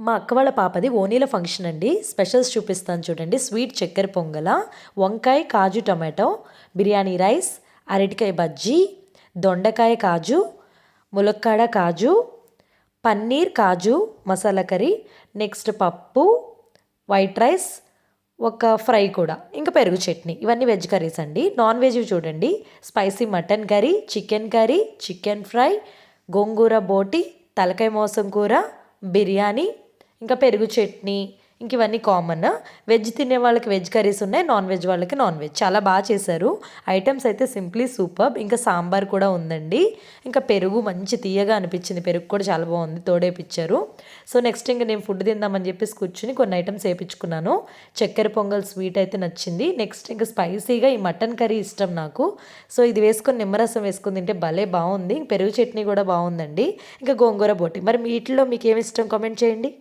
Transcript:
మా అక్క వాళ్ళ పాపది ఓణీల ఫంక్షన్ అండి. స్పెషల్స్ చూపిస్తాను చూడండి. స్వీట్ చక్కెర పొంగల, వంకాయ కాజు టమాటో, బిర్యానీ రైస్, అరటికాయ బజ్జీ, దొండకాయ కాజు, ములక్కాడ కాజు, పన్నీర్ కాజు మసాలా కర్రీ, నెక్స్ట్ పప్పు, వైట్ రైస్, ఒక ఫ్రై కూడా, ఇంకా పెరుగు చట్నీ. ఇవన్నీ వెజ్ కర్రీస్ అండి. నాన్ వెజ్ చూడండి, spicy mutton curry, chicken fry, గోంగూర బోటి, తలకాయ మోసం కూర, బిర్యానీ, ఇంకా పెరుగు చట్నీ. ఇంక ఇవన్నీ కామన్. వెజ్ తినే వాళ్ళకి వెజ్ కర్రీస్ ఉన్నాయి, నాన్ వెజ్ వాళ్ళకి నాన్ వెజ్. చాలా బాగా చేశారు. ఐటమ్స్ అయితే సింప్లీ సూపర్. ఇంకా సాంబార్ కూడా ఉందండి. ఇంకా పెరుగు మంచి తీయగా అనిపించింది, పెరుగు కూడా చాలా బాగుంది, తోడేపిచ్చారు. సో నెక్స్ట్ ఇంకా నేను ఫుడ్ తిందామని చెప్పేసి కూర్చుని కొన్ని ఐటమ్స్ వేయించుకున్నాను. చక్కెర పొంగల్ స్వీట్ అయితే నచ్చింది. నెక్స్ట్ ఇంకా స్పైసీగా ఈ మటన్ కర్రీ ఇష్టం నాకు. సో ఇది వేసుకొని నిమ్మరసం వేసుకొని తింటే భలే బాగుంది. పెరుగు చట్నీ కూడా బాగుందండి. ఇంకా గోంగూర బోటి. మరి వీటిలో మీకు ఏమి ఇష్టం కామెంట్ చేయండి.